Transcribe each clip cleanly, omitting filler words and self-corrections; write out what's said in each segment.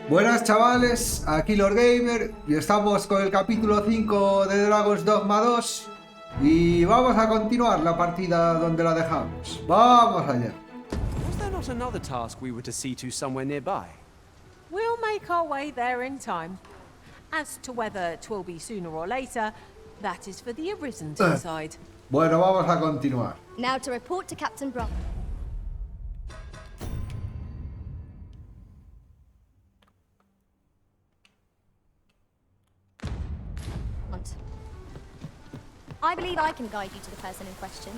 Buenas chavales, aquí Lord Gamer y estamos con el capítulo 5 de Dragon's Dogma 2 y vamos a continuar la partida donde la dejamos. Vamos allá. Was there not another task we were to see to somewhere nearby? We'll make our way there in time. As to whether 'twill be sooner or later, that is for the Arisen to decide. Bueno, vamos a continuar. Now to report to Captain Brock. I believe I can guide you to the person in question.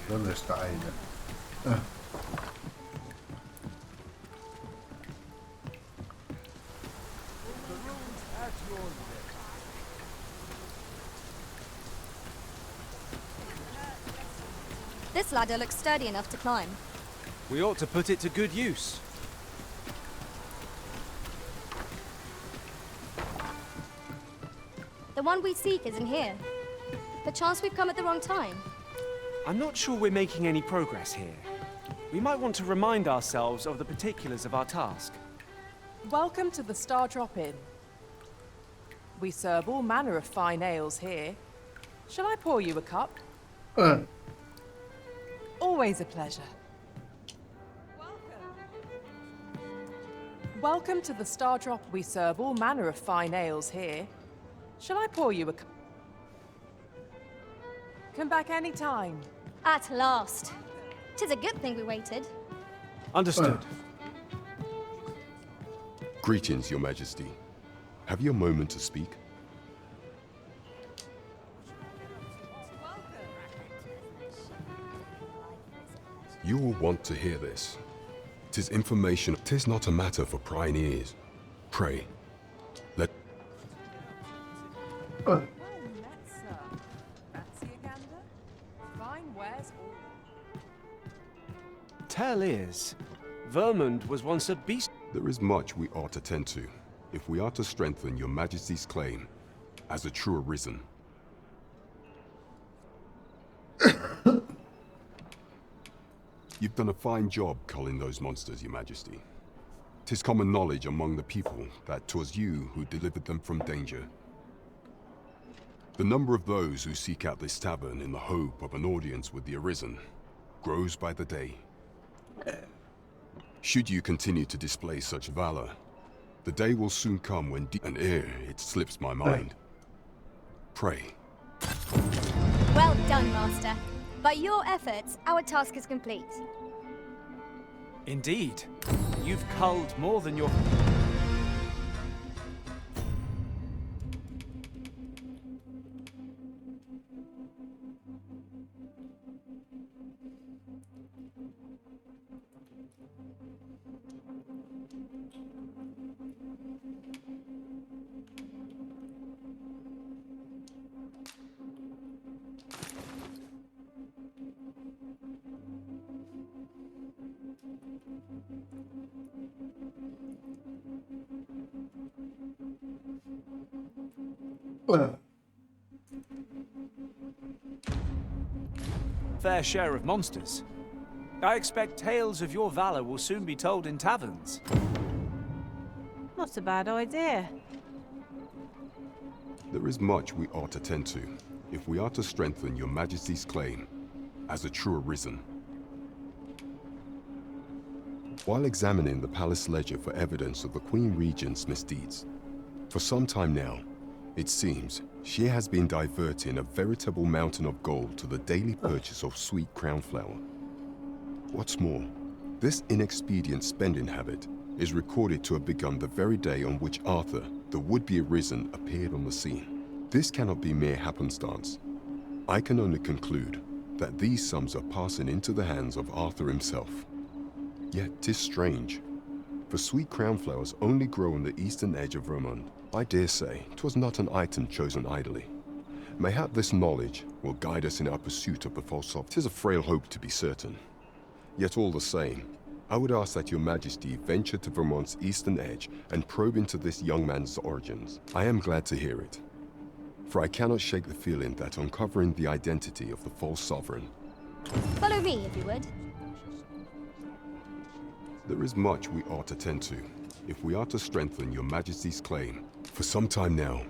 ¿Dónde está ella? This ladder looks sturdy enough to climb. We ought to put it to good use. The one we seek isn't here. Perchance we've come at the wrong time. I'm not sure we're making any progress here. We might want to remind ourselves of the particulars of our task. Welcome to the Star Drop Inn. We serve all manner of fine ales here. Shall I pour you a cup? Always a pleasure. Welcome to the Star Drop. We serve all manner of fine ales here. Shall I pour you a cup? Come back any time. At last. 'Tis a good thing we waited. Understood. Greetings, Your Majesty. Have you a moment to speak? You will want to hear this. 'Tis information. 'Tis not a matter for prying ears. Pray, let... Well met, sir. Fancy a gander? Fine wares all. Tell is, Vermund was once a beast. There is much we ought to tend to, if we are to strengthen Your Majesty's claim as a true Arisen. You've done a fine job culling those monsters, Your Majesty. 'Tis common knowledge among the people that 'twas you who delivered them from danger. The number of those who seek out this tavern in the hope of an audience with the Arisen grows by the day. Should you continue to display such valor, the day will soon come when and ere it slips my mind. Pray. Well done, Master. By your efforts, our task is complete. Indeed. You've culled more than your... fair share of monsters. I expect tales of your valor will soon be told in taverns. Not a bad idea. There is much we ought to tend to, if we are to strengthen Your Majesty's claim as a true Arisen. While examining the palace ledger for evidence of the Queen Regent's misdeeds, for some time now, it seems she has been diverting a veritable mountain of gold to the daily purchase of sweet crown flower. What's more, this inexpedient spending habit is recorded to have begun the very day on which Arthur, the would-be Arisen, appeared on the scene. This cannot be mere happenstance. I can only conclude that these sums are passing into the hands of Arthur himself. Yet 'tis strange, for sweet crown flowers only grow on the eastern edge of Vermund. I dare say 'twas not an item chosen idly. Mayhap this knowledge will guide us in our pursuit of the false soft. 'Tis a frail hope to be certain. Yet all the same, I would ask that Your Majesty venture to Vermont's eastern edge and probe into this young man's origins. I am glad to hear it. for I cannot shake the feeling that uncovering the identity of the false sovereign. Follow me, if you would. There is much we ought to tend to, if we are to strengthen your Majesty's claim. For some time now,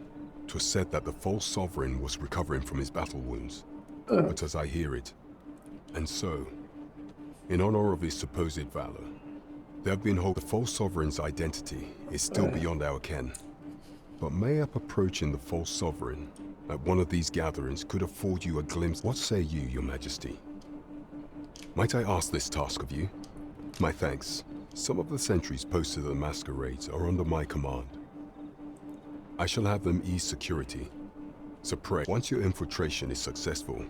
'twas said that the false sovereign was recovering from his battle wounds. But as I hear it, and so, in honor of his supposed valor, there have been hope the false sovereign's identity is still beyond our ken. But mayhap approaching the false sovereign at one of these gatherings could afford you a glimpse. What say you, your Majesty? Might I ask this task of you? My thanks. Some of the sentries posted at the masquerades are under my command. I shall have them ease security. So pray, once your infiltration is successful,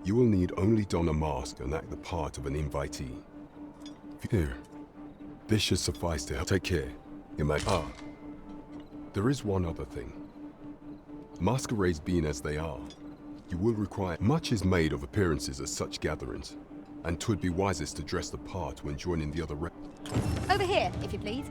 you will need only don a mask and act the part of an invitee. Here, this should suffice to help. Take care, Your Majesty. There is one other thing. Masquerades being as they are, you will require... Much is made of appearances at such gatherings, and 'twould be wisest to dress the part when joining the other... Over here, if you please.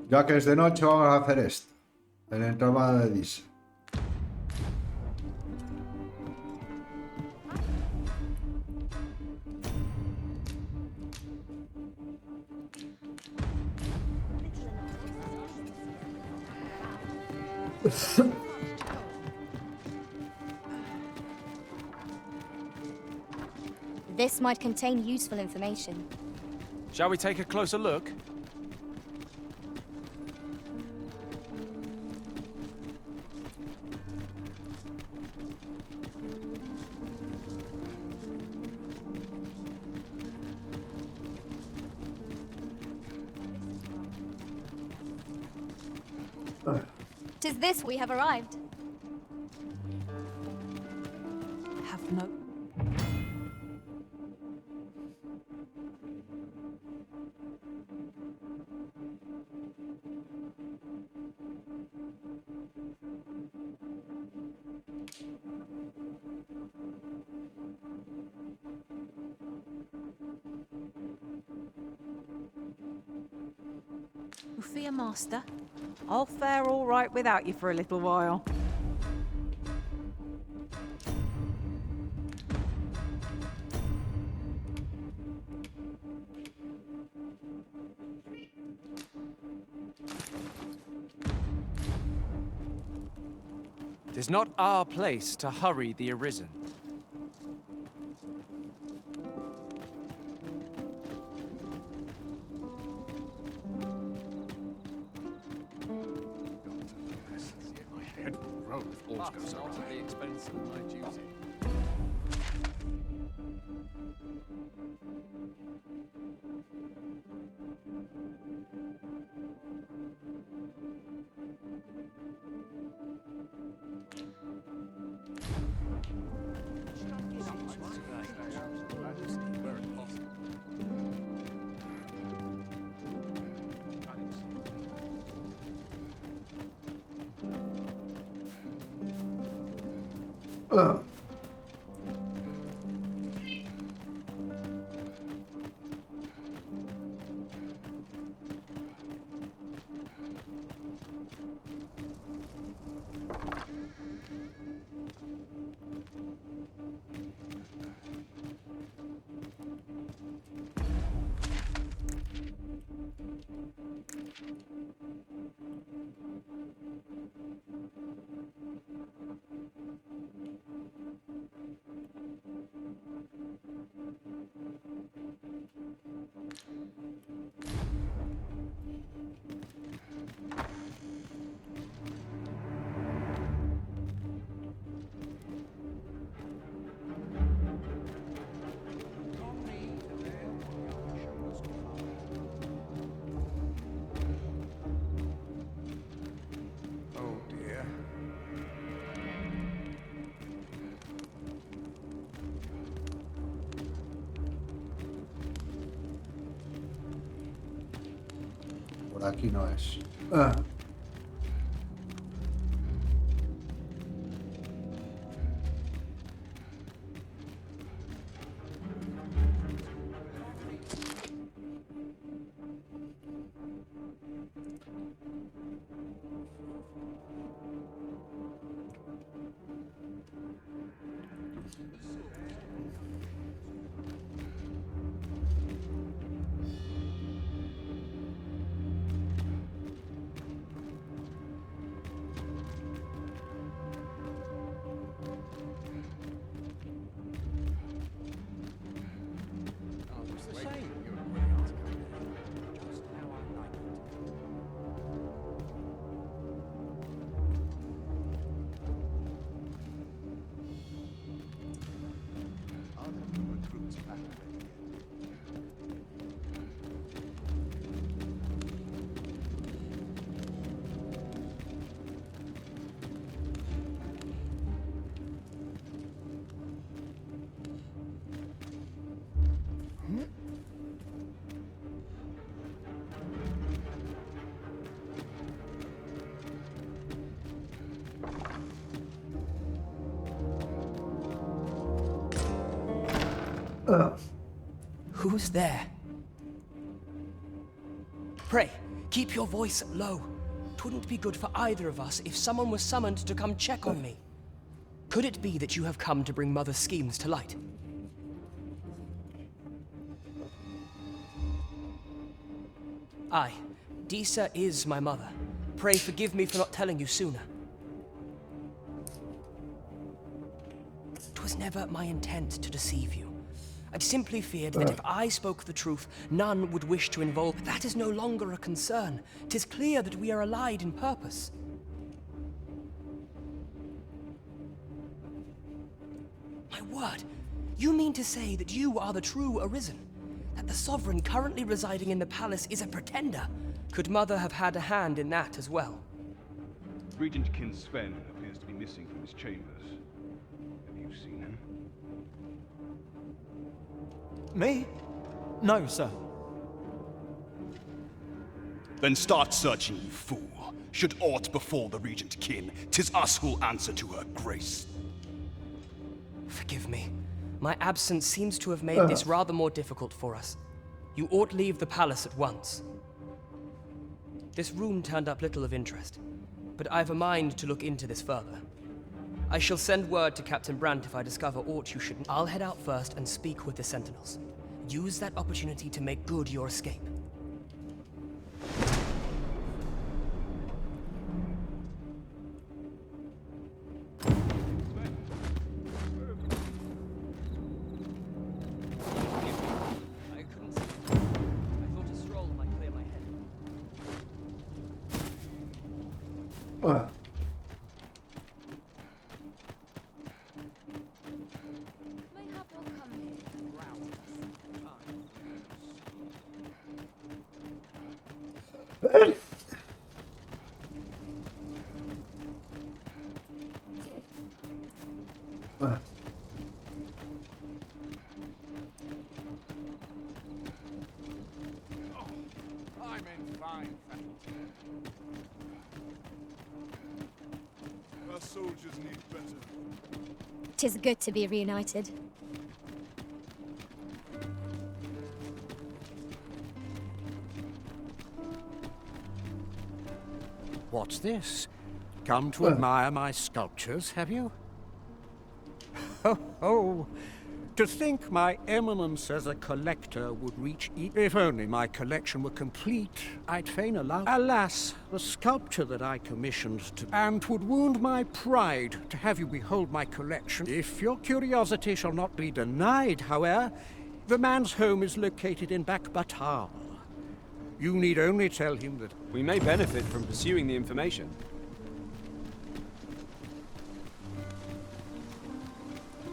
Ya que es de noche, vamos a hacer esto. El entramado de Dis. This might contain useful information. Shall we take a closer look? Tis this we have arrived. Have no... No fear, Master. I'll fare all right without you for a little while. Tis not our place to hurry the arisen. por aquí no es. Who's there? Pray, keep your voice low. 'Twouldn't be good for either of us if someone was summoned to come check on me. Could it be that you have come to bring Mother's schemes to light? Aye, Disa is my mother. Pray forgive me for not telling you sooner. 'Twas never my intent to deceive you. I simply feared that if I spoke the truth, none would wish to involve. But that is no longer a concern. 'Tis clear that we are allied in purpose. My word, you mean to say that you are the true Arisen? That the sovereign currently residing in the palace is a pretender? Could Mother have had a hand in that as well? Regent Kin Sven appears to be missing from his chambers. Have you seen him? Me? No, sir. Then start searching, you fool. Should aught befall the Regent Kin, 'tis us who'll answer to her grace. Forgive me. My absence seems to have made this rather more difficult for us. You ought leave the palace at once. This room turned up little of interest, but I've a mind to look into this further. I shall send word to Captain Brandt if I discover aught you shouldn't. I'll head out first and speak with the Sentinels. Use that opportunity to make good your escape. I couldn't see. I thought a stroll might clear my head. Mayhap you'll come here. I'm in fine faculty. Our soldiers need better. 'Tis good to be reunited. What's this? Come to admire my sculptures, have you? Ho ho! To think my eminence as a collector would reach if only my collection were complete, I'd fain allow. Alas, the sculpture that I commissioned to, and 'twould wound my pride to have you behold my collection. If your curiosity shall not be denied, however, the man's home is located in Bakbatal. You need only tell him that We may benefit from pursuing the information.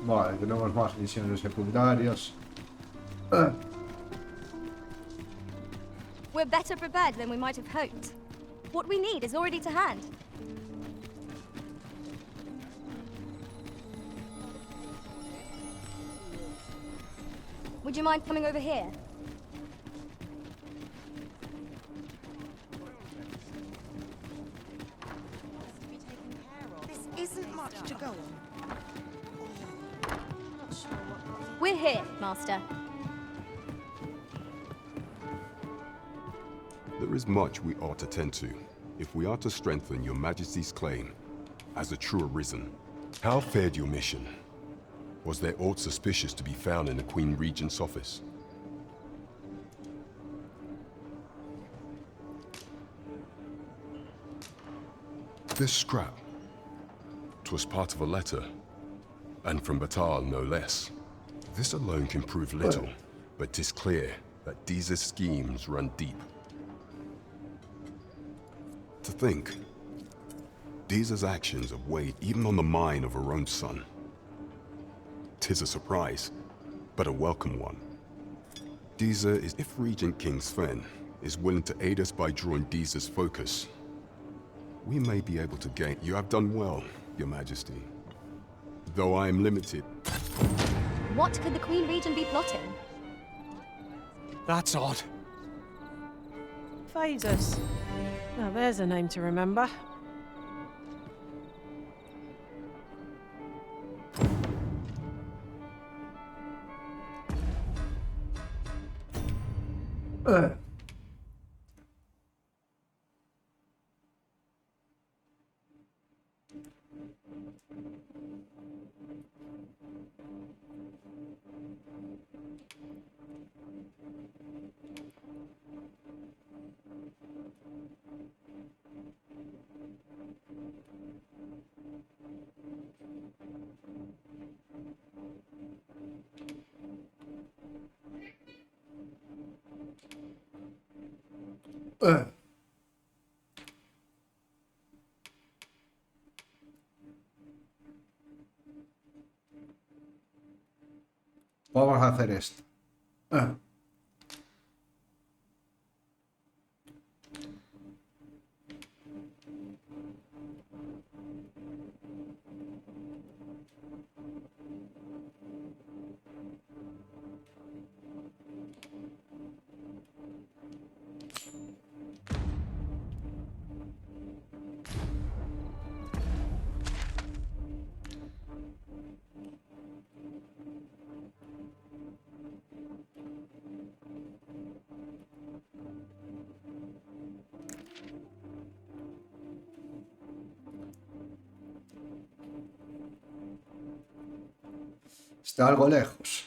Vale, tenemos más misiones secundarias. We're better prepared than we might have hoped. What we need is already to hand. Would you mind coming over here? to go on. We're here, Master. There is much we ought to tend to, if we are to strengthen your Majesty's claim as a true Arisen. How fared your mission? Was there aught suspicious to be found in the Queen Regent's office? This scrap. 'Twas part of a letter, and from Batal no less. This alone can prove little, but 'tis clear that Deeza's schemes run deep. To think, Deeza's actions have weighed even on the mind of her own son. 'Tis a surprise, but a welcome one. Deeza is, if Regent King Sven is willing to aid us by drawing Deeza's focus, we may be able to gain. You have done well, Your Majesty. Though I am limited. What could the Queen Regent be plotting? That's odd. Phasers. Now there's a name to remember. Vamos a hacer esto. Está algo lejos.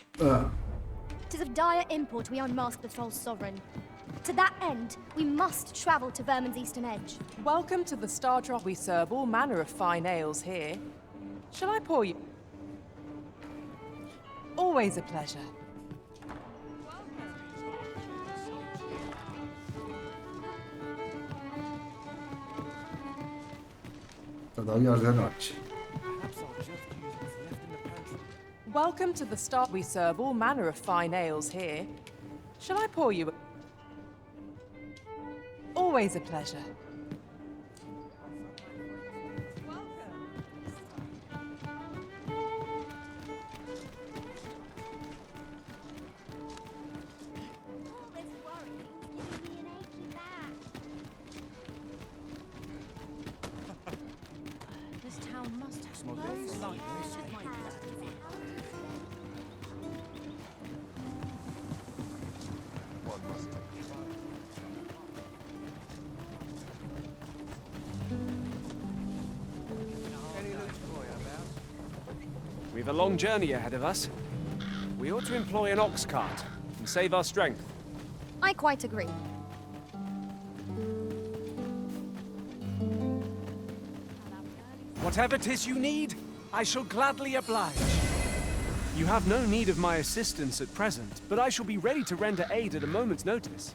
Tis of dire import we unmask the false sovereign. To that end, we must travel to Vermin's eastern edge. Welcome to the Star Drop. We serve all manner of fine ales here. Shall I pour you? Always a pleasure. Todavía es de noche. Welcome to the Star. We serve all manner of fine ales here. Shall I pour you? Always a pleasure. This town must have loads like this. We've a long journey ahead of us. We ought to employ an ox cart and save our strength. I quite agree. Whatever 'tis you need, I shall gladly oblige. You have no need of my assistance at present, but I shall be ready to render aid at a moment's notice.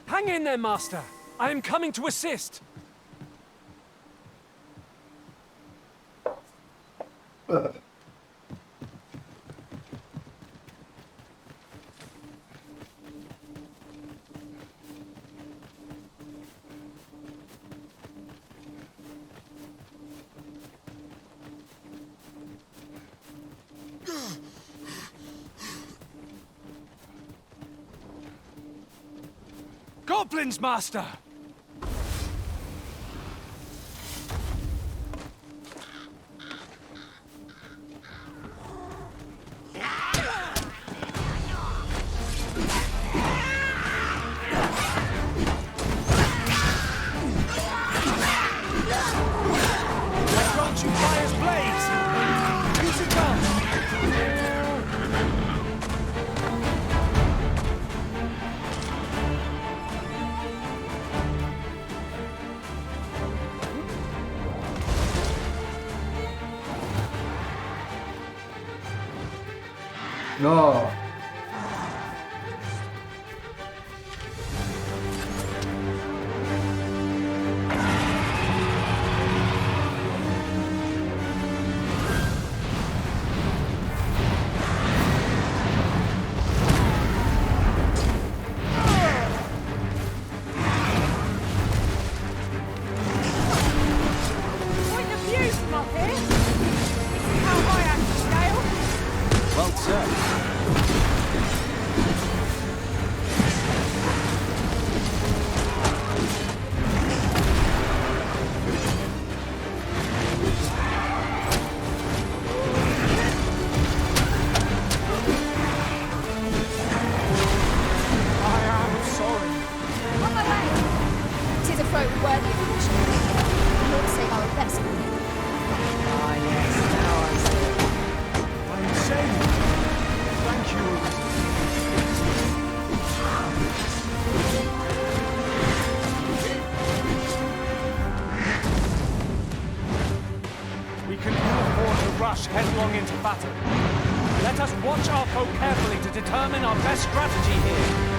Hang in there, Master! I am coming to assist! Goblins, Master! No. Point of view from up here. This is how I act to scale. Well said. I am sorry. On my way! 'Tis a throat worthy of caution. We ought to save our best for you. Ah, yes, now I see. I'm insane. Thank you. We can ill afford to rush headlong into battle. Let us watch our foe carefully to determine our best strategy here.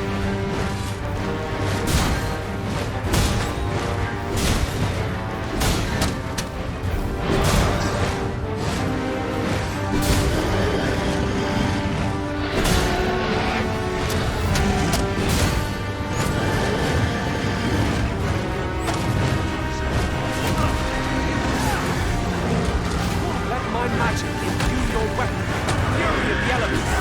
Let my magic imbue your weapon. Fury of the elements.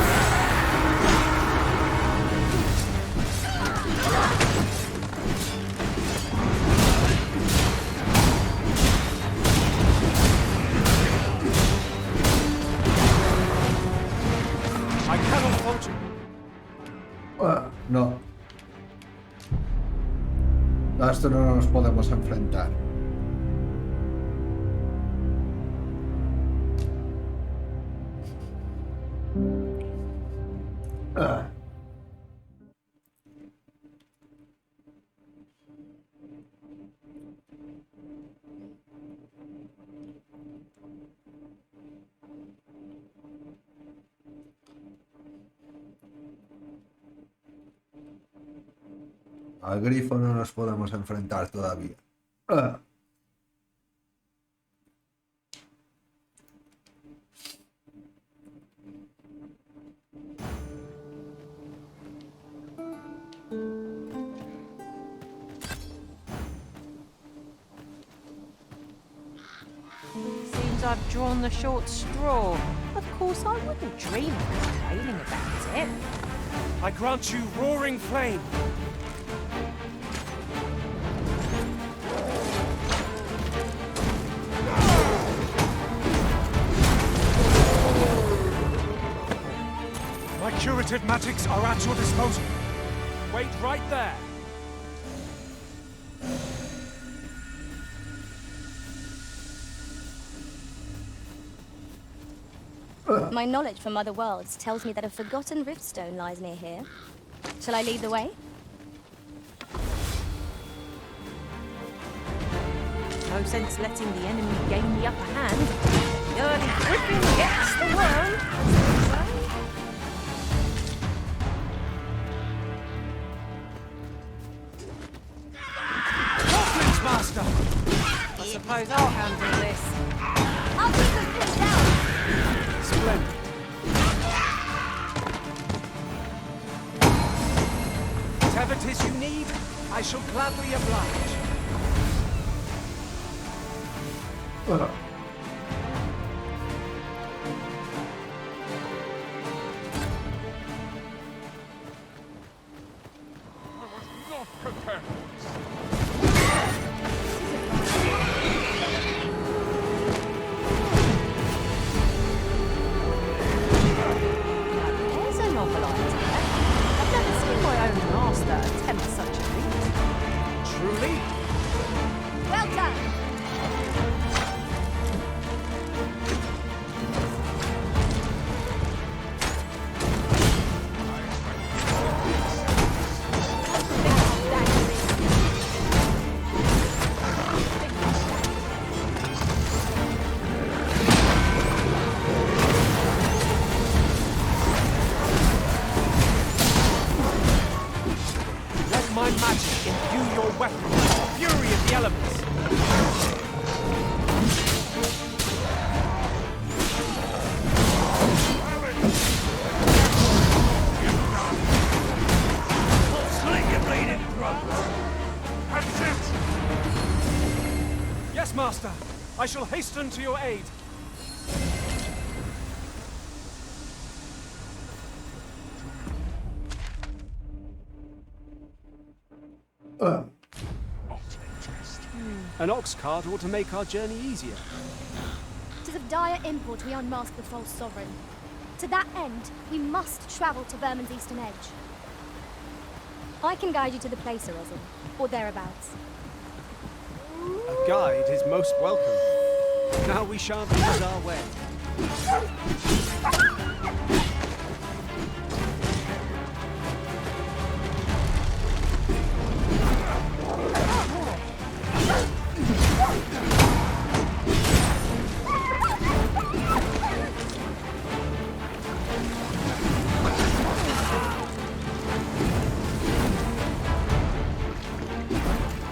I cannot falter. No. A esto no nos podemos enfrentar. Al grifo no nos podemos enfrentar todavía. Seems I've drawn the short straw. Of course, I wouldn't dream of complaining about it. I grant you roaring flame. My curative magics are at your disposal. Wait right there. My knowledge from other worlds tells me that a forgotten riftstone lies near here. Shall I lead the way? No sense letting the enemy gain the upper hand. The early griffin gets the worm. Goblins, Master! I suppose I'll handle this. I'll keep them pinned down! Splendid. Whatever 'tis you need, I shall gladly oblige. Not prepared. my magic imbue your weapon with the fury of the elements. Yes, Master. I shall hasten to your aid. An ox cart ought to make our journey easier. It is of dire import we unmask the false sovereign. To that end, we must travel to Vermin's eastern edge. I can guide you to the place, Arisen, or thereabouts. A guide is most welcome. Now we shan't lose our way.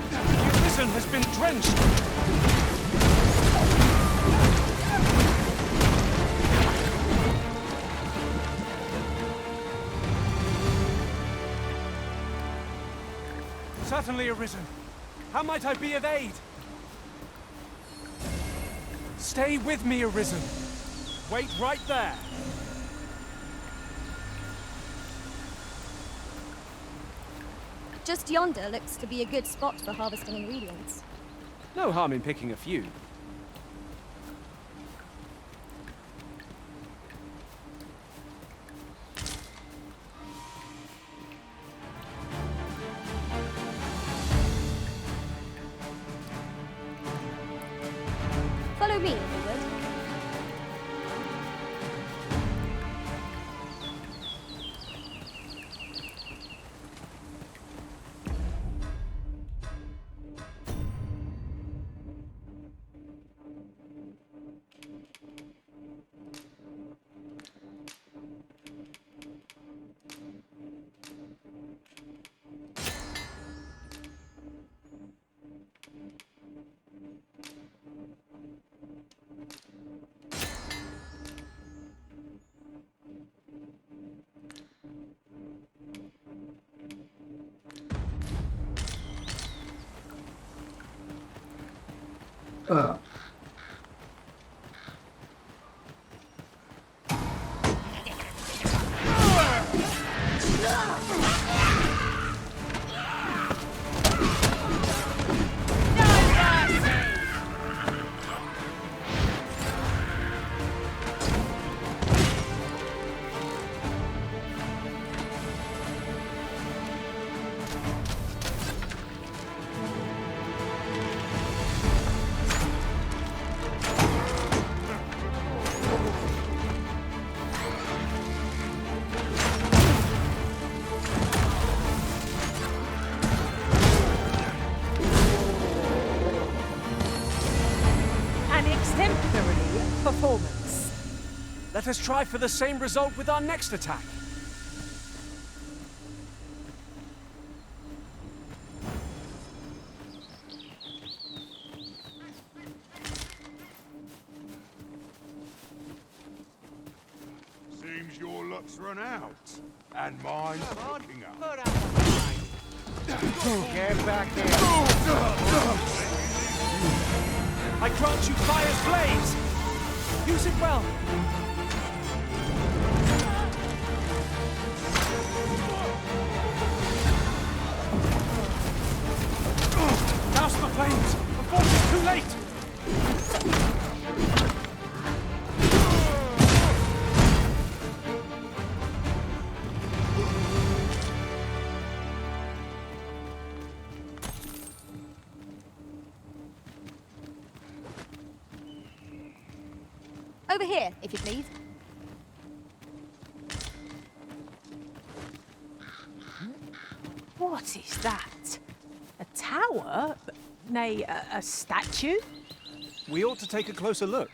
The Arisen has been drenched. Certainly, Arisen. How might I be of aid? Stay with me, Arisen. Wait right there. Just yonder looks to be a good spot for harvesting ingredients. No harm in picking a few. Follow me, if you would. Performance. Let us try for the same result with our next attack. Seems your luck's run out, and mine's picking up. Get back here. I grant you fire's blaze. Use it well. Douse the flames before it's too late. Over here, if you please. What is that? A tower? Nay, a statue? We ought to take a closer look.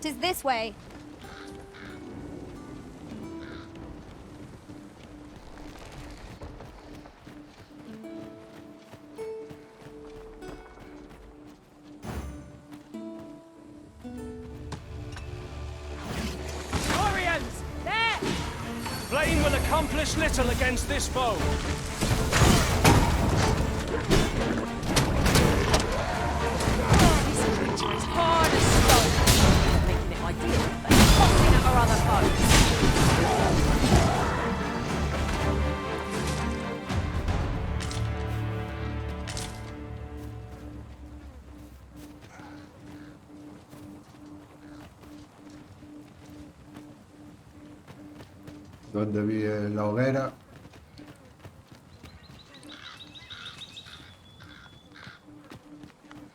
'Tis this way. Warriors! There! Flame will accomplish little against this foe. This creature is hard as stone, making it ideal for tossing at our other foes. ¿Dónde vive la hoguera?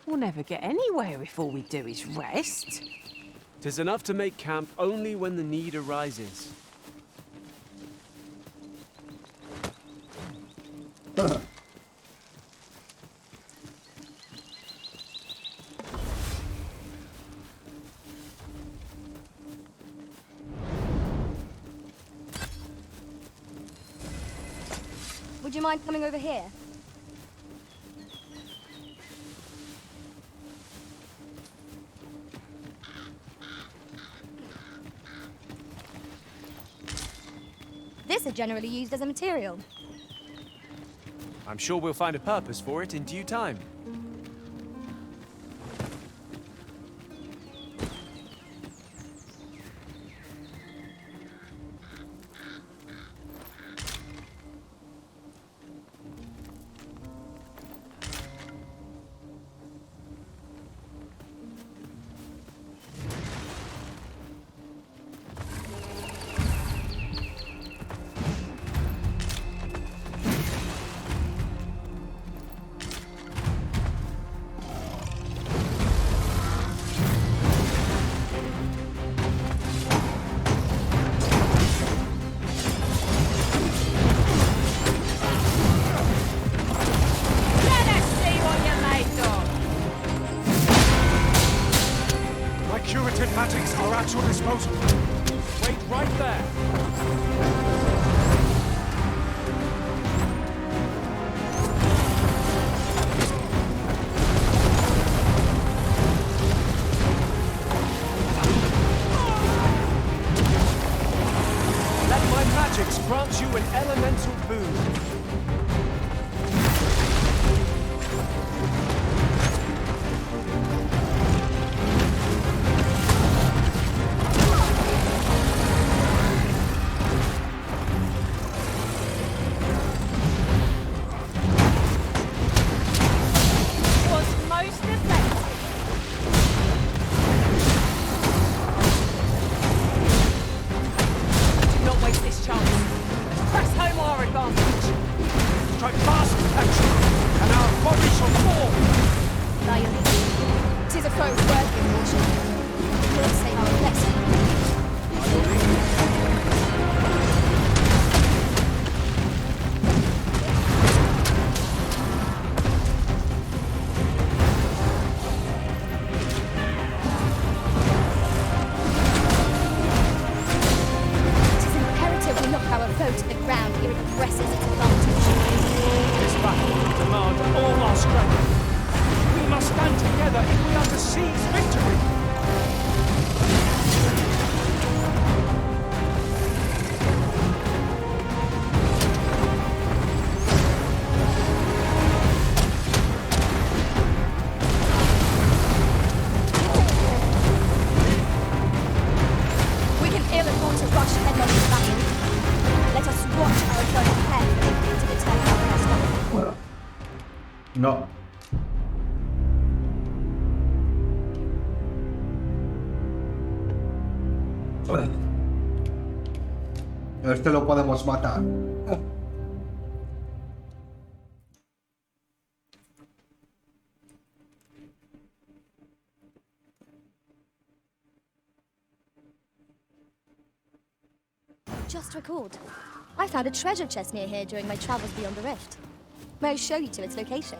We'll never get anywhere if all we do is rest. 'Tis enough to make camp only when the need arises. Would you mind coming over here? This is generally used as a material. I'm sure we'll find a purpose for it in due time. Curative magics are at your disposal. Wait right there. Let my magics grant you an elemental boon. No. Este lo podemos matar. Just recalled. I found a treasure chest near here during my travels beyond the rift. May I show you to its location?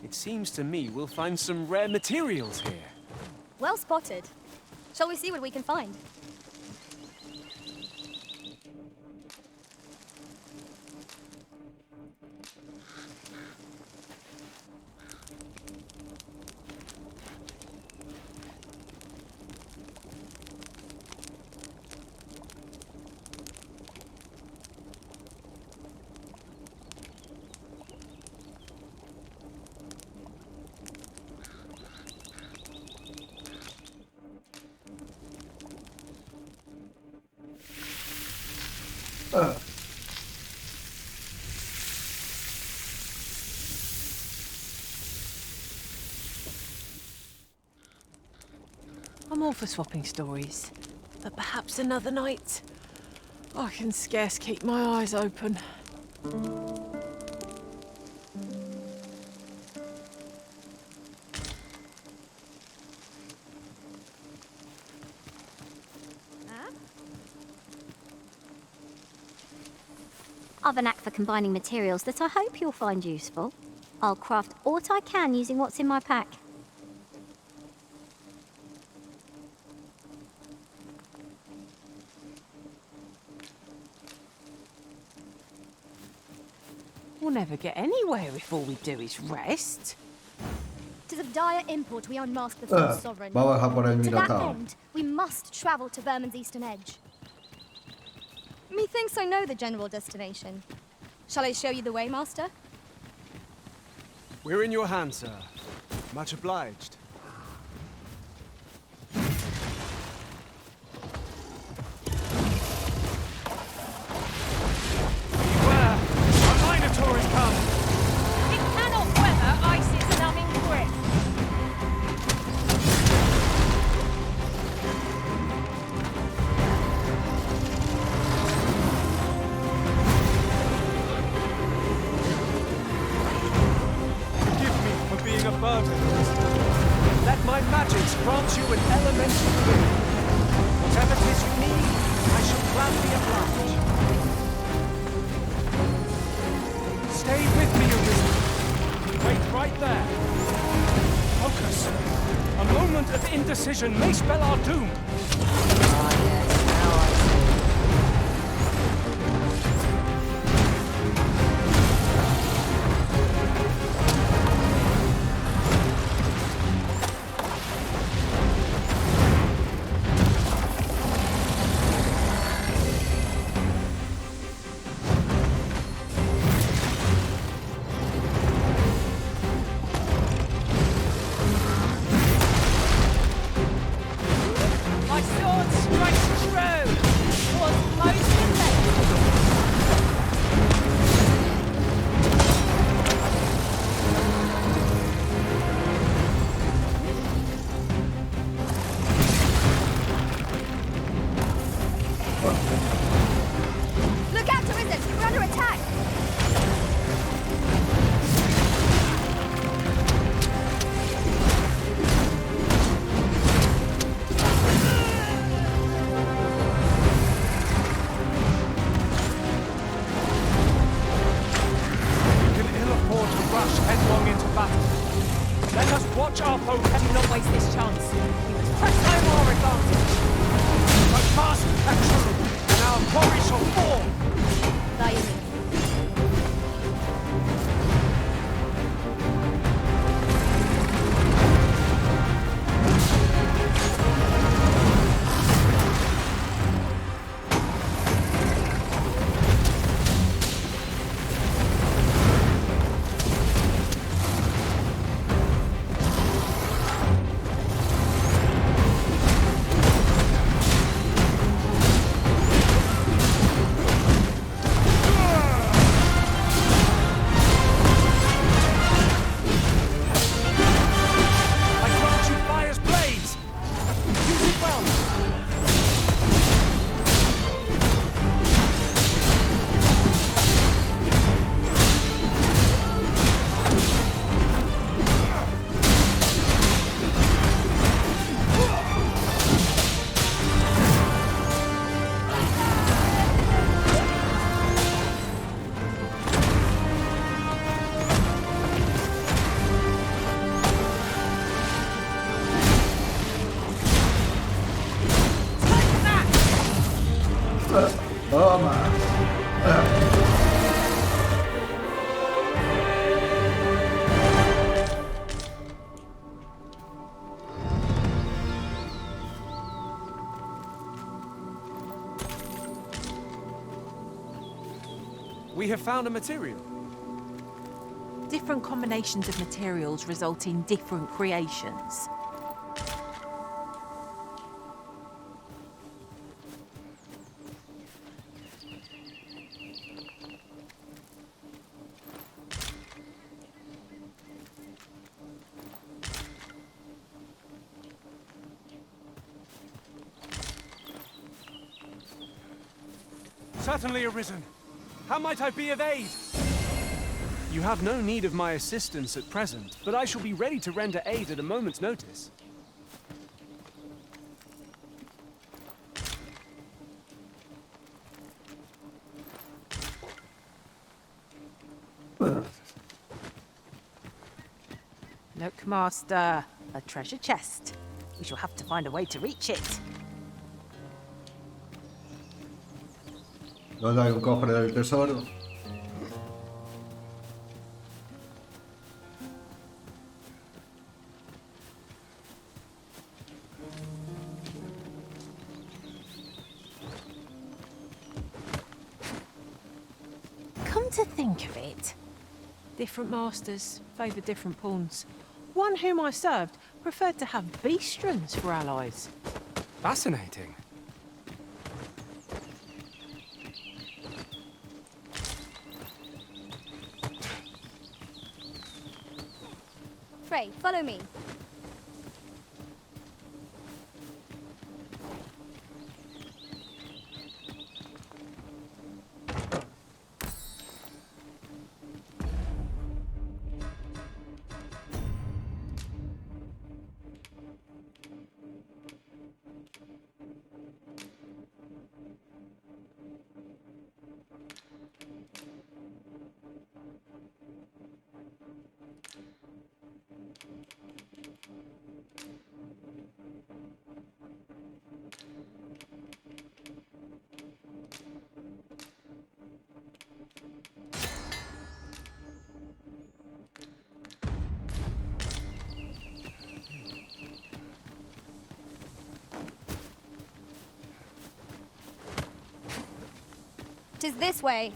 It seems to me we'll find some rare materials here. Well spotted. Shall we see what we can find? I'm all for swapping stories, but perhaps another night. I can scarce keep my eyes open. I've a knack for combining materials that I hope you'll find useful. I'll craft aught I can using what's in my pack. We'll never get anywhere if all we do is rest. 'Tis of dire import we unmask the false sovereign. Vamos a por el To that Minotauro. end, we must travel to Vermin's eastern edge. Methinks I know the general destination. Shall I show you the way, Master? We're in your hands, sir. Much obliged. Beware! A Minotaur has come! It cannot weather Ice's numbing grip. Forgive me for being a burden. Let my magics grant you an elemental will. Whatever 'tis you need, I shall gladly oblige. Stay with me, Arisen. Wait right there. Focus. A moment of indecision may spell our doom. My sword strikes true. 'Twas most effective. Look out, Arisen! We're under attack! We can ill afford to rush headlong into battle. Let us watch our foe. Do not waste this chance. We must press home our advantage. So fast and true, and our quarry shall fall. Thy image. Toma. We have found a material. Different combinations of materials result in different creations. Certainly arisen. How might I be of aid? You have no need of my assistance at present, but I shall be ready to render aid at a moment's notice. Look, Master, a treasure chest. We shall have to find a way to reach it. ¿Dónde hay un cofre del tesoro? Come to think of it, different masters favour different pawns. One whom I served preferred to have beastrons for allies. Fascinating. Frey, follow me. Tis this way.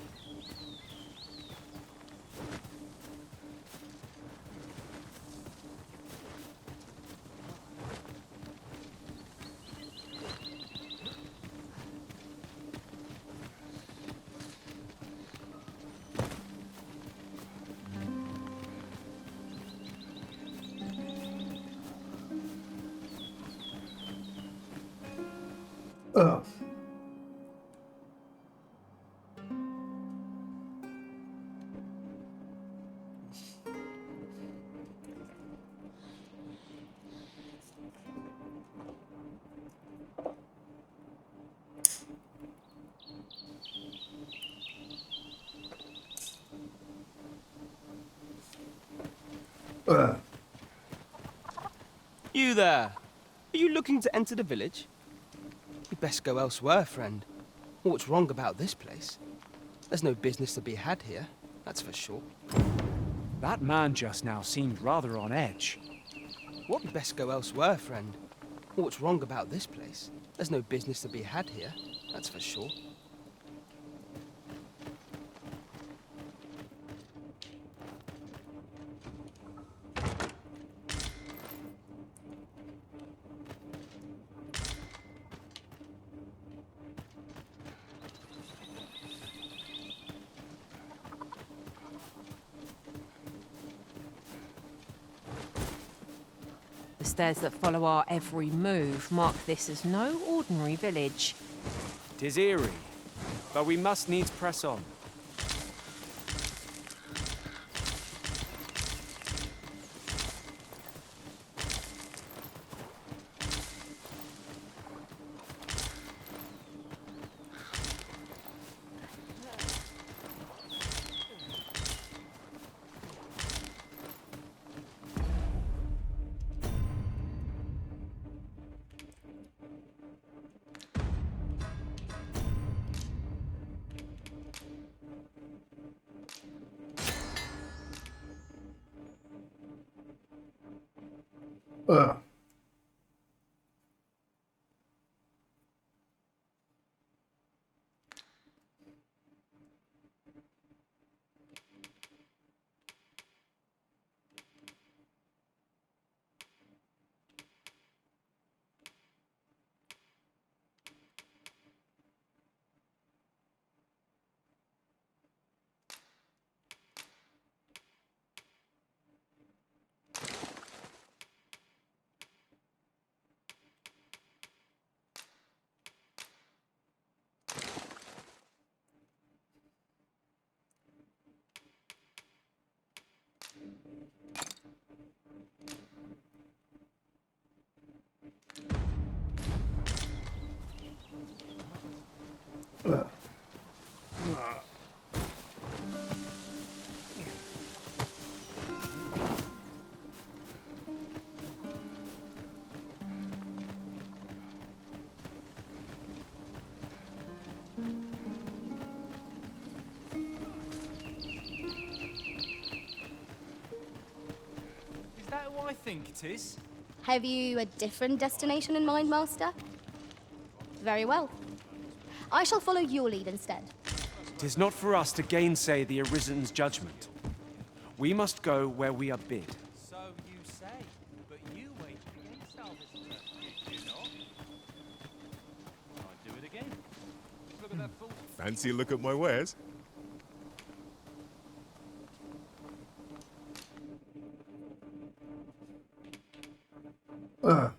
You there! Are you looking to enter the village? You'd best go elsewhere, friend. What's wrong about this place? There's no business to be had here, that's for sure. That man just now seemed rather on edge. What? You'd best go elsewhere, friend. What's wrong about this place? There's no business to be had here, that's for sure. The stairs that follow our every move mark this as no ordinary village. 'Tis eerie, but we must needs press on. Ugh. Is that who I think it is? Have you a different destination in mind, Master? Very well. I shall follow your lead instead. 'Tis not for us to gainsay the Arisen's judgment. We must go where we are bid. So you say, but you wait against our visitor, did you not? I'd do it again. Look at that fool. Fancy a look at my wares? Ugh.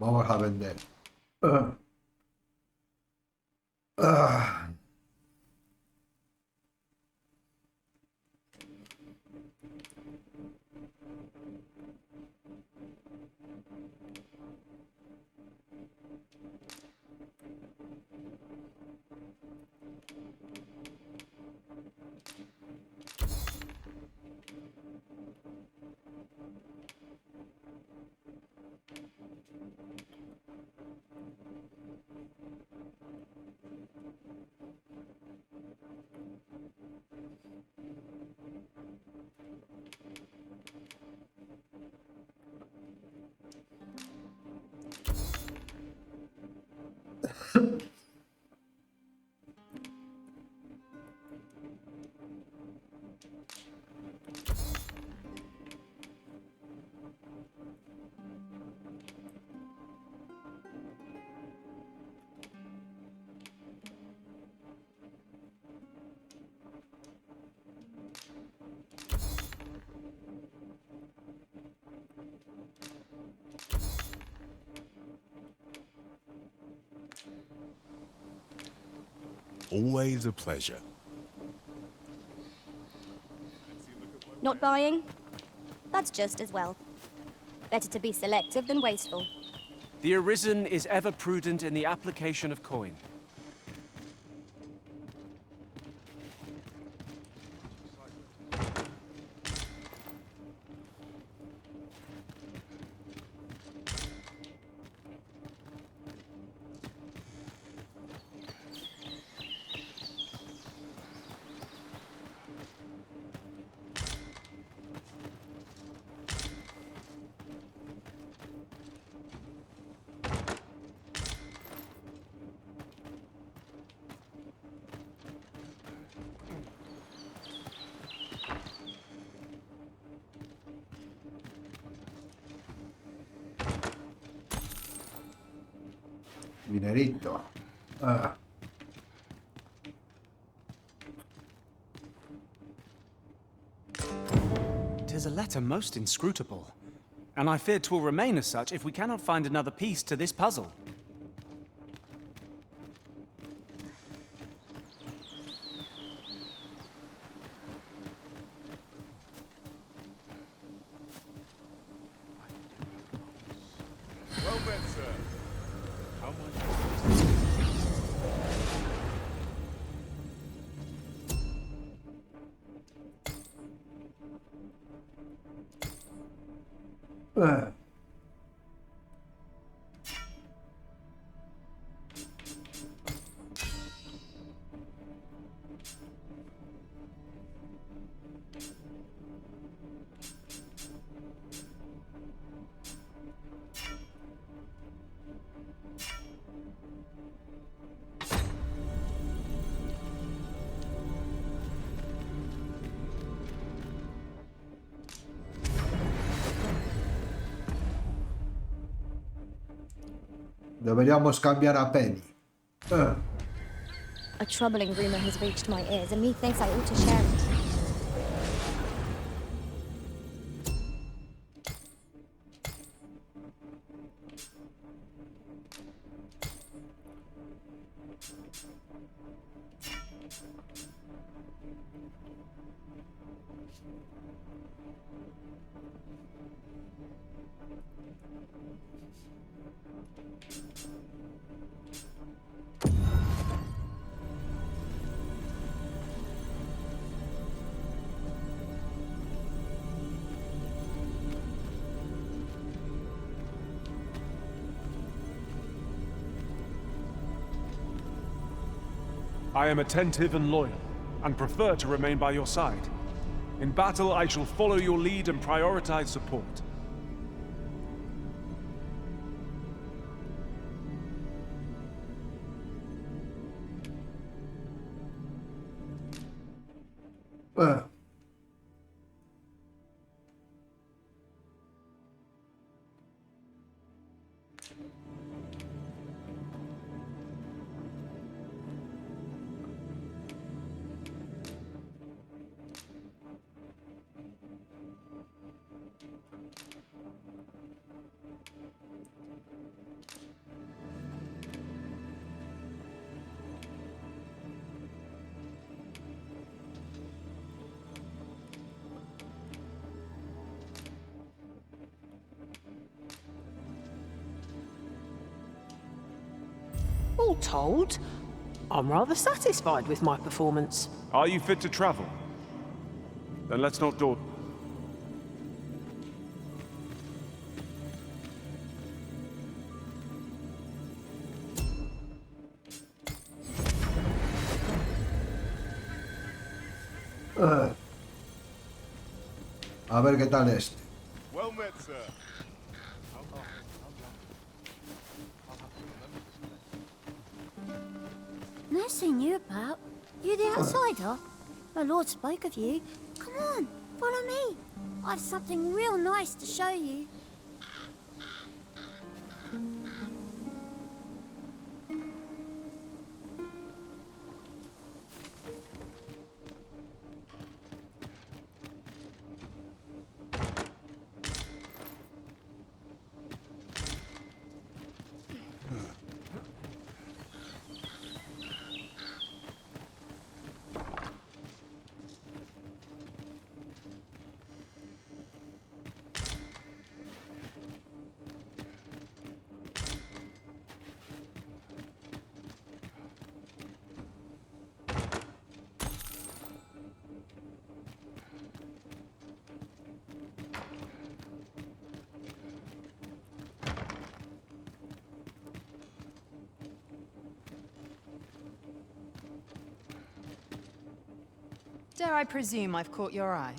Vamos a vender. Ugh. Ugh. Always a pleasure. Not buying? That's just as well. Better to be selective than wasteful. The Arisen is ever prudent in the application of coin. Dinerito. Ah. Tis a letter most inscrutable, and I fear 'twill remain as such if we cannot find another piece to this puzzle. Well met, sir. How much? Ah. Deberíamos cambiar a Penny. Ah. A troubling rumor has reached my ears, and methinks I ought to share it. I am attentive and loyal, and prefer to remain by your side. In battle, I shall follow your lead and prioritize support. Ah. All told, I'm rather satisfied with my performance. Are you fit to travel? Then let's not dawdle. Ah. A ver qué tal este. Well met, sir. No seen you about. You the outsider? My lord spoke of you. Come on, follow me. I've something real nice to show you. Dare I presume I've caught your eye?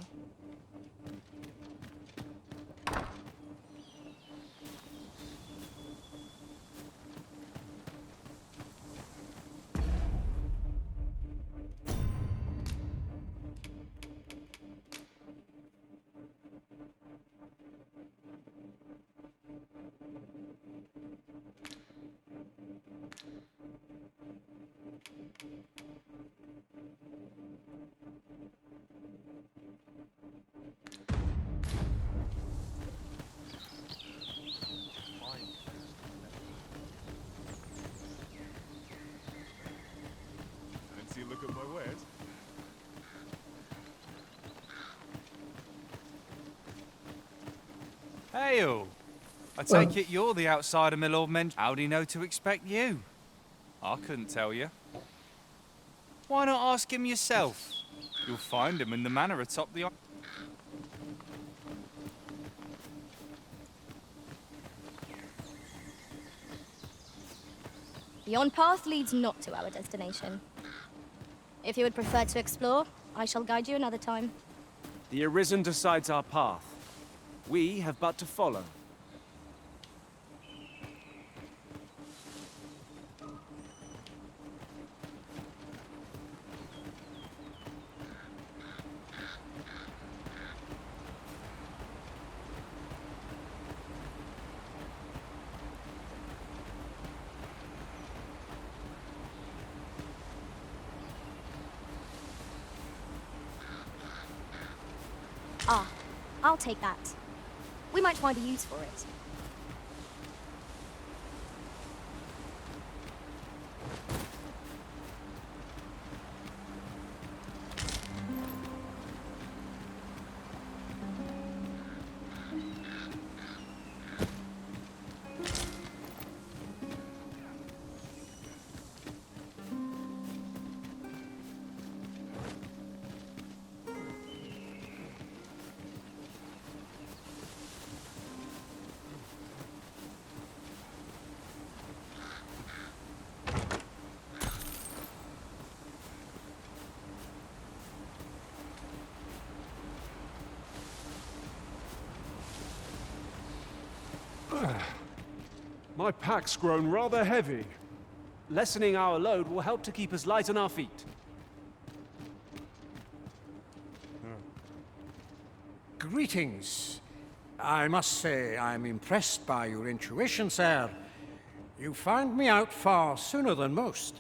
Fancy a look at my wares? Hail! I take it you're the outsider my lord mentioned. How'd he know to expect you? I couldn't tell you. Why not ask him yourself? You'll find him in the manor atop the... Yon path leads not to our destination. If you would prefer to explore, I shall guide you another time. The Arisen decides our path. We have but to follow. Ah, I'll take that. We might find a use for it. My pack's grown rather heavy. Lessening our load will help to keep us light on our feet. Greetings. I must say I'm impressed by your intuition, sir. You found me out far sooner than most.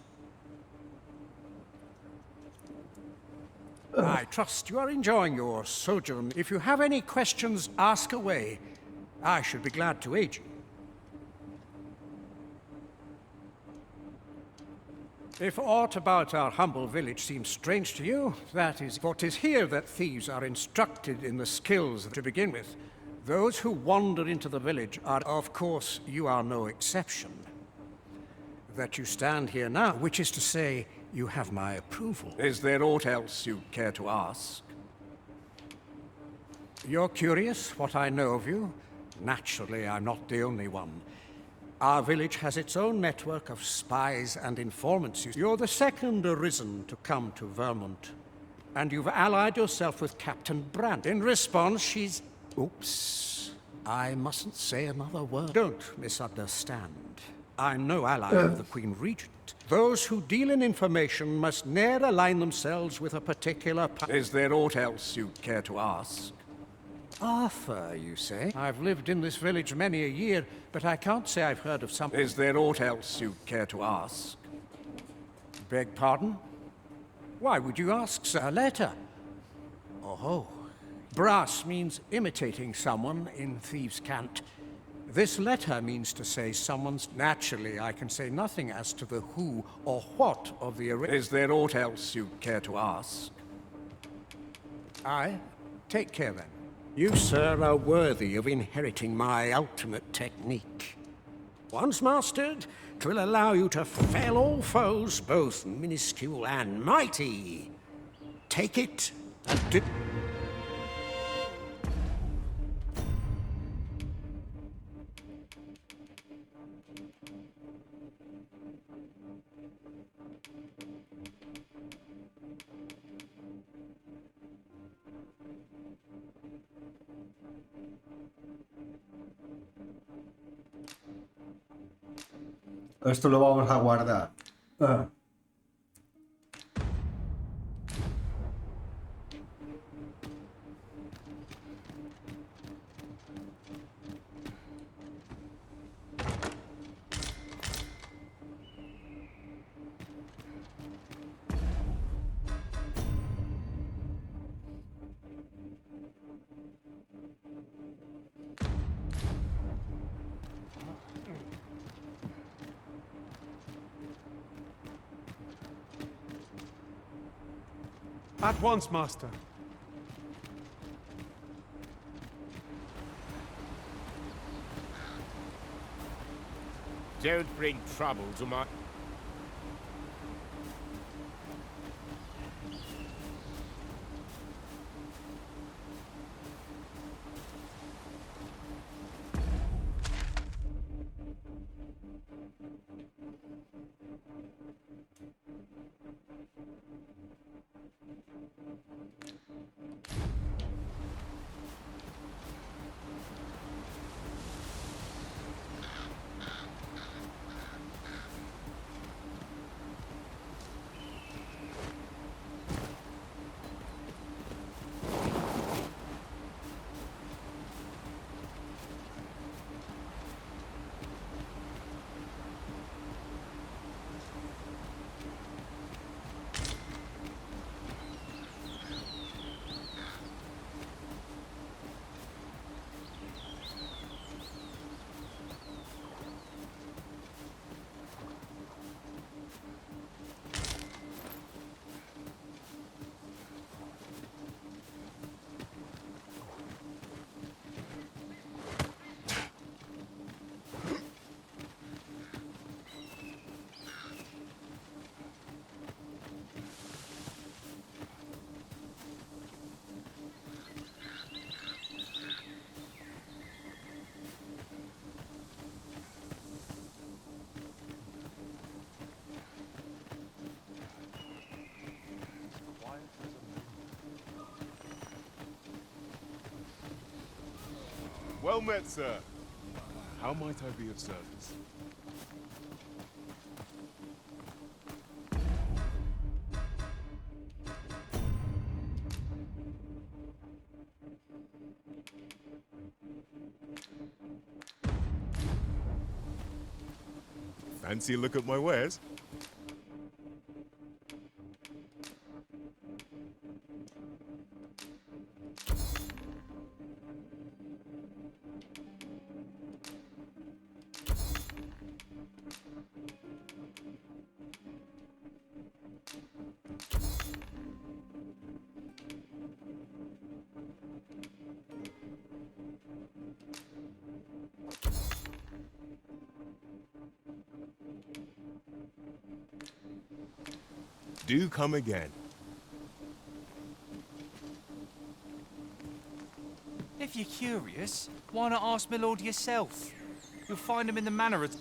I trust you are enjoying your sojourn. If you have any questions, ask away. I should be glad to aid you. If aught about our humble village seems strange to you, that is, for 'tis here that thieves are instructed in the skills to begin with. Those who wander into the village are, of course, you are no exception. That you stand here now, which is to say, you have my approval. Is there aught else you care to ask? You're curious what I know of you? Naturally, I'm not the only one. Our village has its own network of spies and informants. You're the second Arisen to come to Vermont. And you've allied yourself with Captain Brandt. In response, she's... Oops. I mustn't say another word. Don't misunderstand. I'm no ally of the Queen Regent. Those who deal in information must ne'er align themselves with a particular... Is there aught else you care to ask? Arthur, you say? I've lived in this village many a year, but I can't say I've heard of some... Is there aught else you care to ask? Beg pardon? Why would you ask, sir? A letter? Oh. Brass means imitating someone in thieves' cant. This letter means to say someone's... Naturally, I can say nothing as to the who or what of the... Is there aught else you care to ask? Aye. Take care, then. You, sir, are worthy of inheriting my ultimate technique. Once mastered, 'twill allow you to fell all foes, both minuscule and mighty. Take it and do... Esto lo vamos a guardar. At once, Master. Don't bring trouble to my... Well met, sir. How might I be of service? Fancy a look at my wares? Do come again. If you're curious, why not ask my lord yourself? You'll find him in the manor at...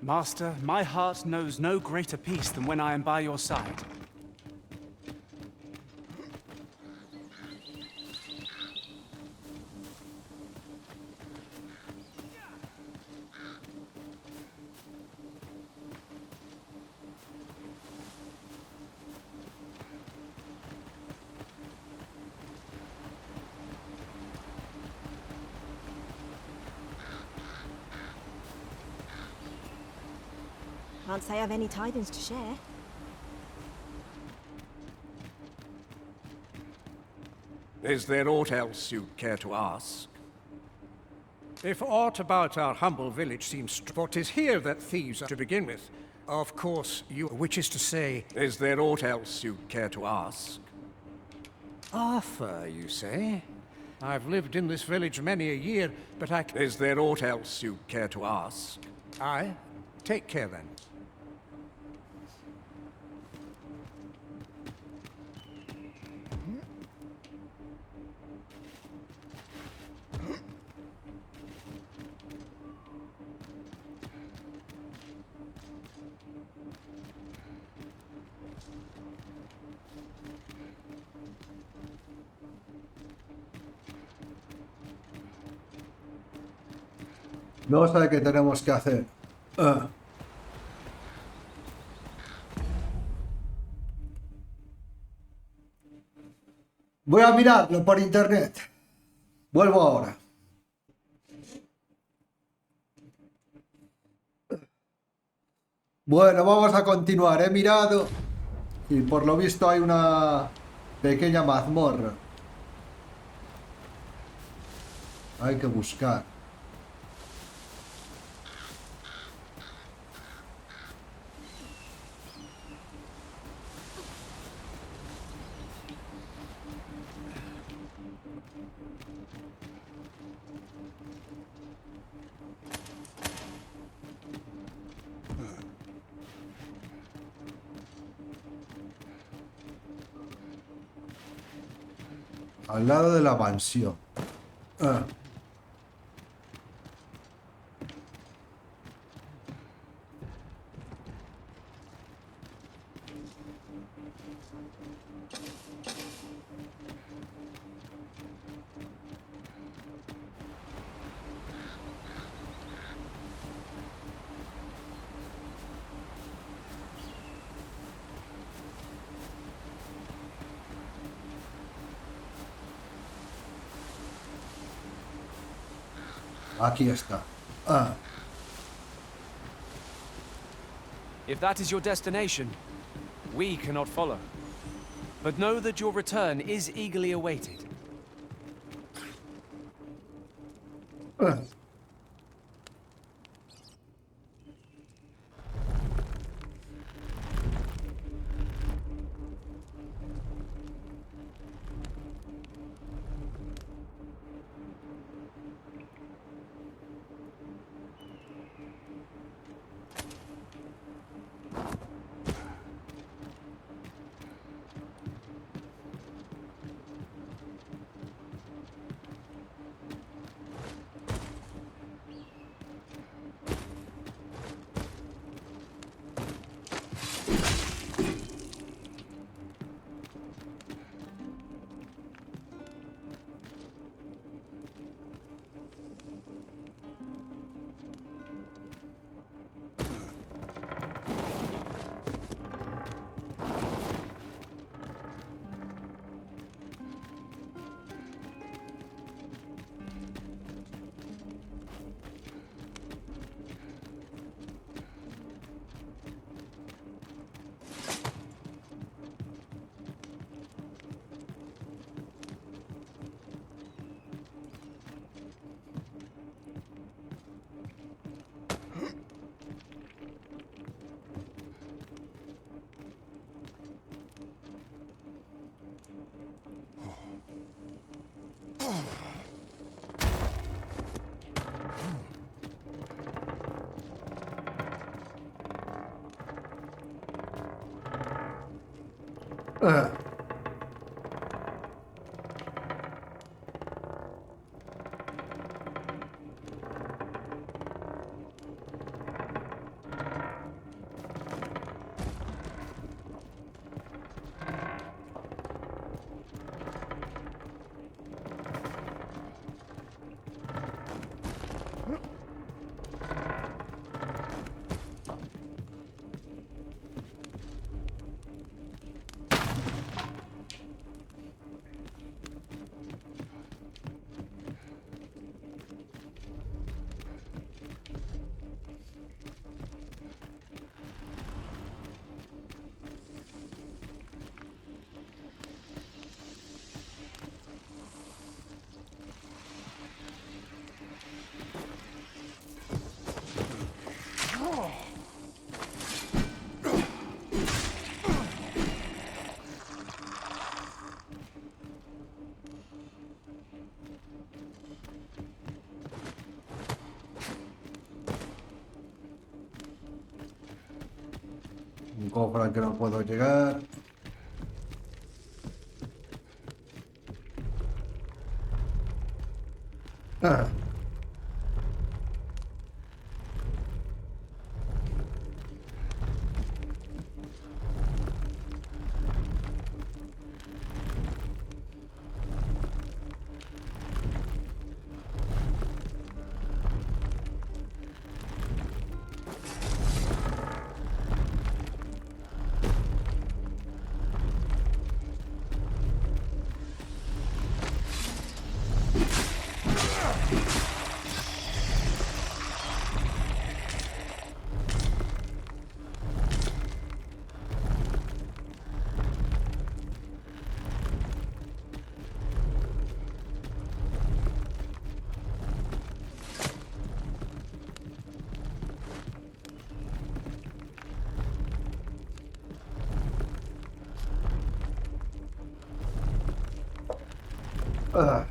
Master, my heart knows no greater peace than when I am by your side. Can't say I've any tidings to share. Is there aught else you'd care to ask? If aught about our humble village seems for 'tis here that thieves are to begin with. Of course, which is to say, is there aught else you'd care to ask? Arthur, you say? I've lived in this village many a year, but is there aught else you'd care to ask? Aye? Take care then. No sé qué tenemos que hacer. Voy a mirarlo por internet. Vuelvo ahora. Bueno, vamos a continuar. He mirado y por lo visto hay una pequeña mazmorra. Hay que buscar. Al lado de la mansión. Ah. Aquí está. Ah. If that is your destination, we cannot follow. But know that your return is eagerly awaited. Ah. Ah. Un cofre al que no puedo llegar. Ah. Ah.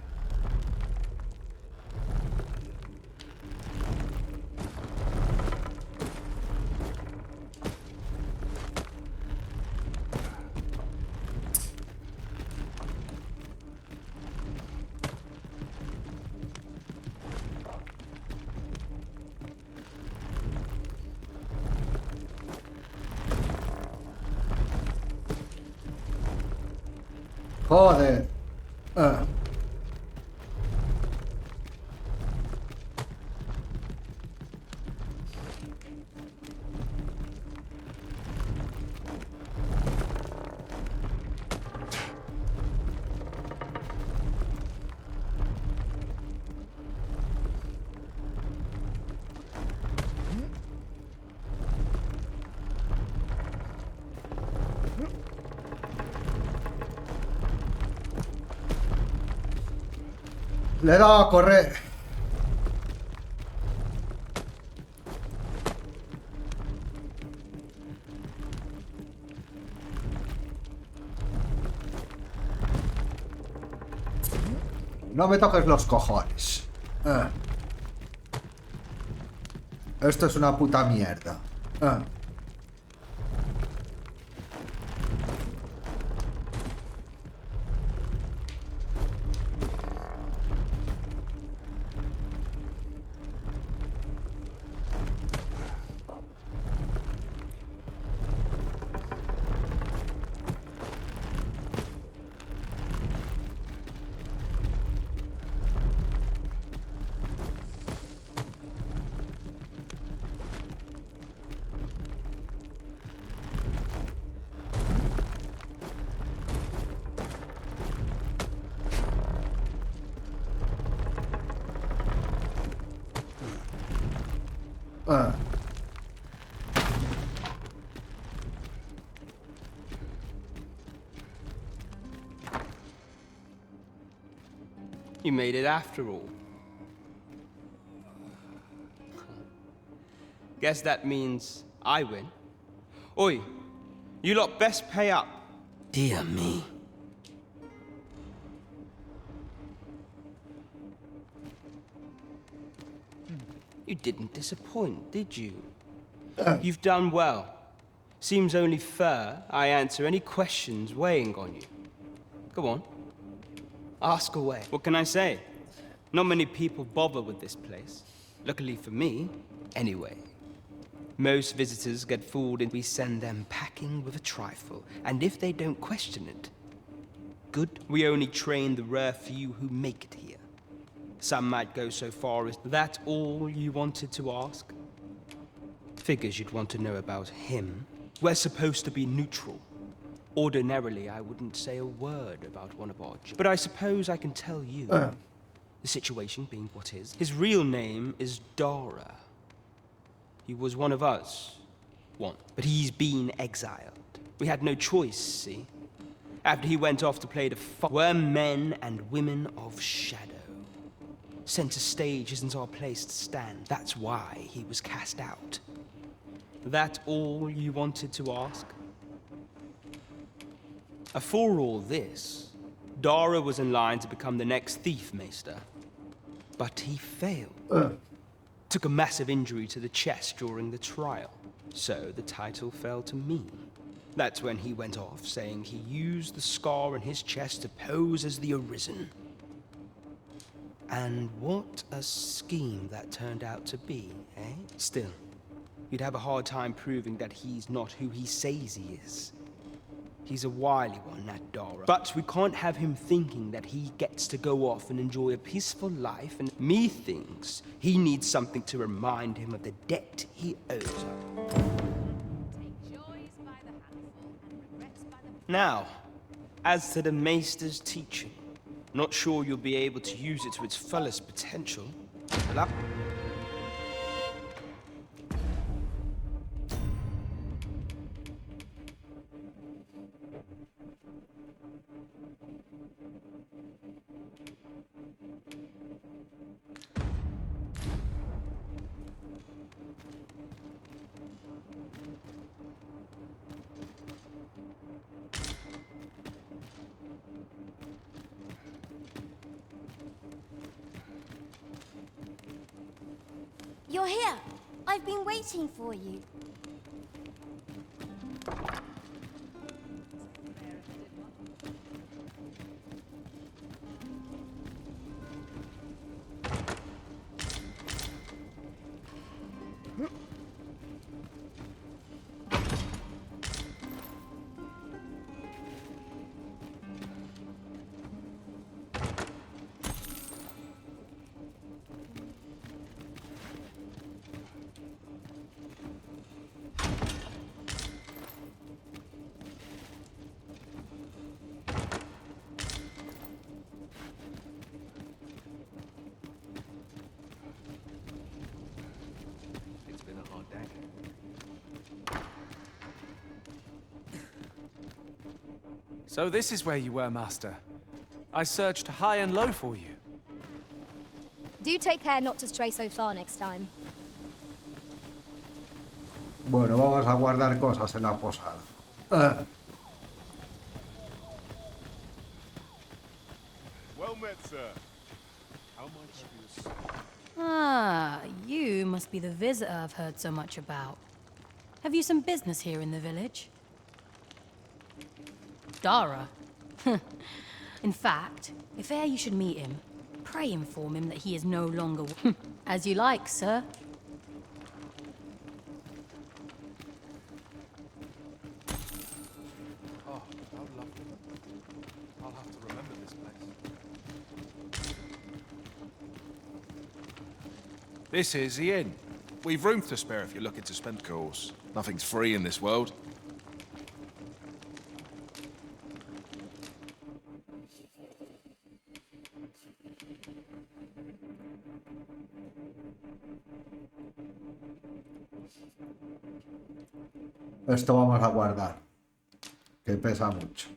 Joder. Ah. Le he dado a correr. No me toques los cojones. Ah. Esto es una puta mierda. Ah. Ah. You made it after all. Guess that means I win. Oi, you lot best pay up. Dear me. You didn't disappoint, did you? You've done well. Seems only fair I answer any questions weighing on you. Go on. Ask away. What can I say? Not many people bother with this place. Luckily for me, anyway. Most visitors get fooled and we send them packing with a trifle. And if they don't question it, good. We only train the rare few who make it here. Some might go so far as, that all you wanted to ask? Figures you'd want to know about him. We're supposed to be neutral. Ordinarily, I wouldn't say a word about one of our... But I suppose I can tell you, the situation being what is. His real name is Dara. He was one of us, but he's been exiled. We had no choice, see? After he went off to play the we're men and women of shadow. Center stage isn't our place to stand. That's why he was cast out. That all you wanted to ask? For all this, Dara was in line to become the next thief maester. But he failed. Took a massive injury to the chest during the trial. So the title fell to me. That's when he went off, saying he used the scar on his chest to pose as the Arisen. And what a scheme that turned out to be, eh? Still, you'd have a hard time proving that he's not who he says he is. He's a wily one, that Dara. But we can't have him thinking that he gets to go off and enjoy a peaceful life, and me thinks he needs something to remind him of the debt he owes her. Now, as to the Maester's teaching, not sure you'll be able to use it to its fullest potential. You're here. I've been waiting for you. So this is where you were, Master. I searched high and low for you. Do take care not to stray so far next time. Bueno, vamos a guardar cosas en la posada. Well met, sir. How much is... Ah, you must be the visitor I've heard so much about. Have you some business here in the village? Dara? In fact, if e'er you should meet him, pray inform him that he is no longer... As you like, sir. Oh, how lovely. I'll have to remember this place. This is the inn. We've room to spare if you're looking to spend. Of course, nothing's free in this world. Esto vamos a guardar, que pesa mucho.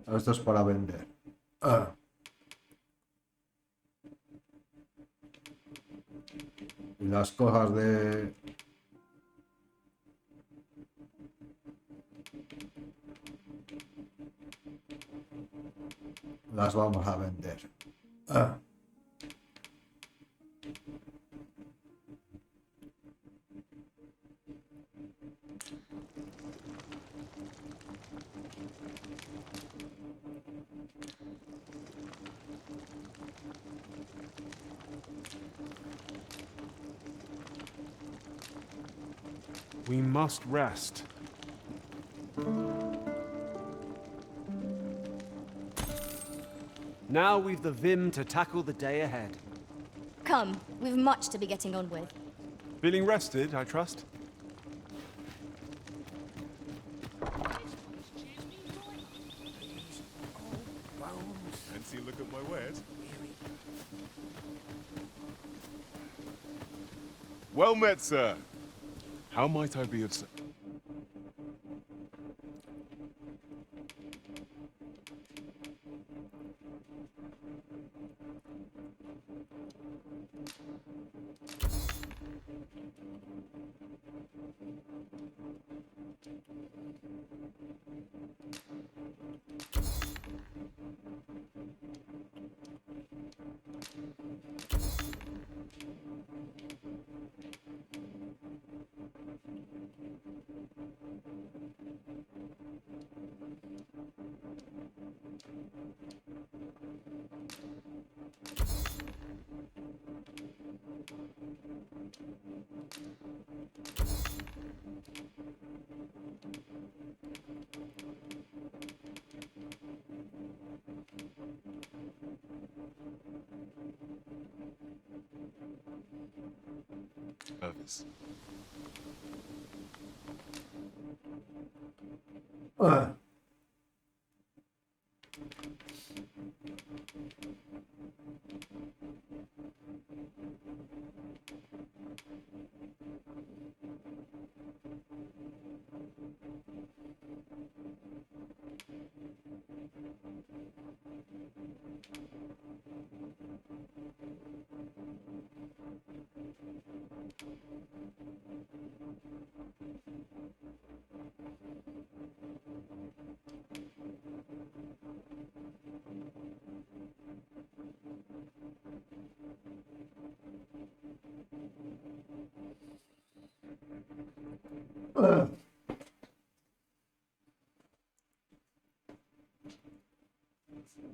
Esto es para vender. Y las cosas de... las vamos a vender. We must rest. Now we've the vim to tackle the day ahead. Come, we've much to be getting on with. Feeling rested, I trust? Fancy a look at my wares? Well met, sir. How might I be of service? service.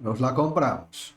Nos la compramos.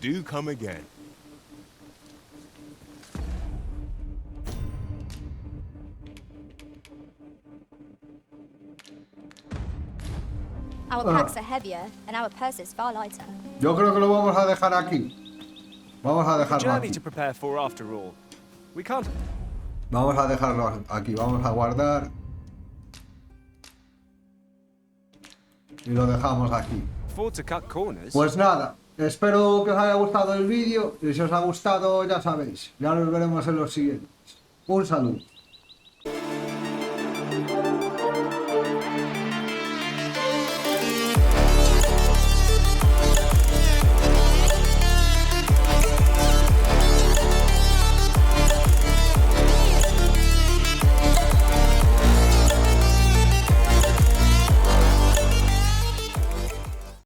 Do come again. Our packs are heavier and our purses far lighter. Yo creo que lo vamos a dejar aquí. Vamos a dejarlo Journey aquí. to prepare for after all. We can't. Vamos a dejarlo aquí. Vamos a guardar. Y lo dejamos aquí. Afford to cut corners. Pues nada. Espero que os haya gustado el vídeo. Y si os ha gustado, ya sabéis. Ya nos veremos en los siguientes. Un saludo.